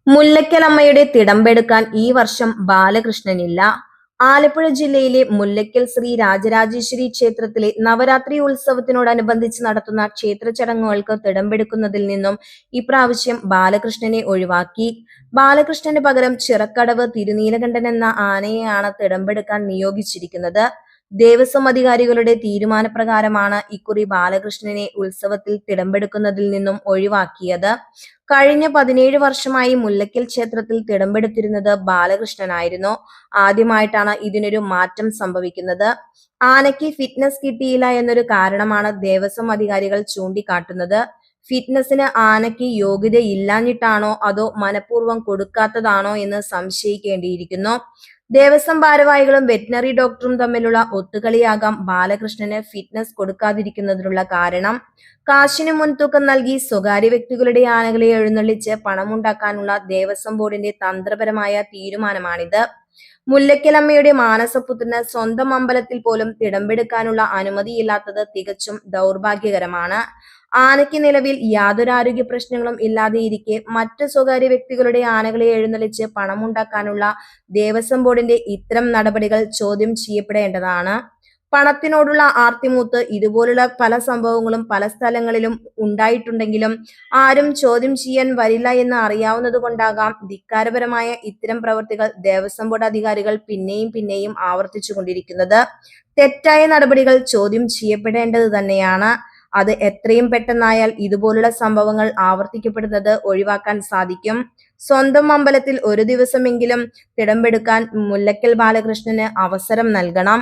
മുല്ലയ്ക്കലമ്മയുടെ തിടമ്പെടുക്കാൻ ഈ വർഷം ബാലകൃഷ്ണനില്ല. ആലപ്പുഴ ജില്ലയിലെ മുല്ലയ്ക്കൽ ശ്രീ രാജരാജേശ്വരി ക്ഷേത്രത്തിലെ നവരാത്രി ഉത്സവത്തിനോടനുബന്ധിച്ച് നടത്തുന്ന ക്ഷേത്ര ചടങ്ങുകൾക്ക് തിടമ്പെടുക്കുന്നതിൽ നിന്നും ഇപ്രാവശ്യം ബാലകൃഷ്ണനെ ഒഴിവാക്കി. ബാലകൃഷ്ണന് പകരം ചിറക്കടവ് തിരുനീലകണ്ഠൻ എന്ന ആനയെയാണ് തിടമ്പെടുക്കാൻ നിയോഗിച്ചിരിക്കുന്നത്. ദേവസ്വം അധികാരികളുടെ തീരുമാനപ്രകാരമാണ് ഇക്കുറി ബാലകൃഷ്ണനെ ഉത്സവത്തിൽ തിടമ്പെടുക്കുന്നതിൽ നിന്നും ഒഴിവാക്കിയത്. കഴിഞ്ഞ 17 വർഷമായി മുല്ലയ്ക്കൽ ക്ഷേത്രത്തിൽ തിടമ്പെടുത്തിരുന്നത് ബാലകൃഷ്ണനായിരുന്നു. ആദ്യമായിട്ടാണ് ഇതിനൊരു മാറ്റം സംഭവിക്കുന്നത്. ആനയ്ക്ക് ഫിറ്റ്നസ് കിട്ടിയില്ല എന്നൊരു കാരണമാണ് ദേവസ്വം അധികാരികൾ ചൂണ്ടിക്കാട്ടുന്നത്. ഫിറ്റ്നസിന് ആനയ്ക്ക് യോഗ്യതയില്ലാഞ്ഞിട്ടാണോ അതോ മനഃപൂർവ്വം കൊടുക്കാത്തതാണോ എന്ന് സംശയിക്കേണ്ടിയിരിക്കുന്നു. ദേവസ്വം ഭാരവാഹികളും വെറ്റിനറി ഡോക്ടറും തമ്മിലുള്ള ഒത്തുകളിയാകാം ബാലകൃഷ്ണന് ഫിറ്റ്നസ് കൊടുക്കാതിരിക്കുന്നതിനുള്ള കാരണം. കാശിന് മുൻതൂക്കം നൽകി സ്വകാര്യ വ്യക്തികളുടെ ആനകളെ എഴുന്നള്ളിച്ച് പണമുണ്ടാക്കാനുള്ള ദേവസ്വം ബോർഡിന്റെ തന്ത്രപരമായ തീരുമാനമാണിത്. മുല്ലയ്ക്കലമ്മയുടെ മാനസപുത്രന് സ്വന്തം അമ്പലത്തിൽ പോലും തിടമ്പെടുക്കാനുള്ള അനുമതിയില്ലാത്തത് തികച്ചും ദൗർഭാഗ്യകരമാണ്. ആനയ്ക്ക് നിലവിൽ യാതൊരു ആരോഗ്യ പ്രശ്നങ്ങളും ഇല്ലാതെയിരിക്കെ മറ്റ് സ്വകാര്യ വ്യക്തികളുടെ ആനകളെ എഴുന്നള്ളിച്ച് പണമുണ്ടാക്കാനുള്ള ദേവസ്വം ബോർഡിന്റെ ഇത്തരം നടപടികൾ ചോദ്യം ചെയ്യപ്പെടേണ്ടതാണ്. പണത്തിനോടുള്ള ആർത്തിമൂത്ത് ഇതുപോലുള്ള പല സംഭവങ്ങളും പല സ്ഥലങ്ങളിലും ഉണ്ടായിട്ടുണ്ടെങ്കിലും ആരും ചോദ്യം ചെയ്യാൻ വരില്ല എന്ന് അറിയാവുന്നതുകൊണ്ടാകാം ധിക്കാരപരമായ ഇത്തരം പ്രവൃത്തികൾ ദേവസ്വം ബോർഡ് അധികാരികൾ പിന്നെയും ആവർത്തിച്ചുകൊണ്ടിരിക്കുന്നത്. തെറ്റായ നടപടികൾ ചോദ്യം ചെയ്യപ്പെടേണ്ടത് തന്നെയാണ്. അത് എത്രയും പെട്ടെന്നായാൽ ഇതുപോലുള്ള സംഭവങ്ങൾ ആവർത്തിക്കപ്പെടുന്നത് ഒഴിവാക്കാൻ സാധിക്കും. സ്വന്തം അമ്പലത്തിൽ ഒരു ദിവസമെങ്കിലും തിടമ്പെടുക്കാൻ മുല്ലയ്ക്കൽ ബാലകൃഷ്ണന് അവസരം നൽകണം.